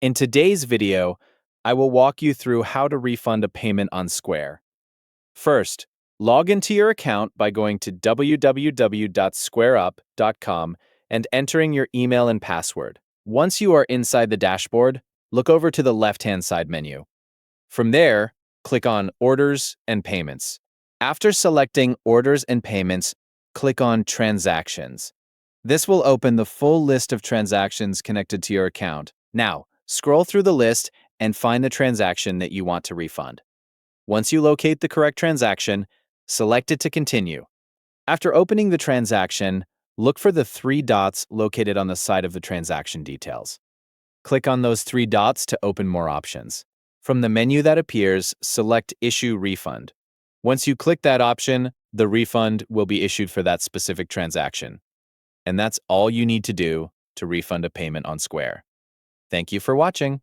In today's video, I will walk you through how to refund a payment on Square. First, log into your account by going to www.squareup.com and entering your email and password. Once you are inside the dashboard, look over to the left-hand side menu. From there, click on Orders and Payments. After selecting Orders and Payments, click on Transactions. This will open the full list of transactions connected to your account. Now, scroll through the list and find the transaction that you want to refund. Once you locate the correct transaction, select it to continue. After opening the transaction, look for the three dots located on the side of the transaction details. Click on those three dots to open more options. From the menu that appears, select Issue Refund. Once you click that option, the refund will be issued for that specific transaction. And that's all you need to do to refund a payment on Square. Thank you for watching.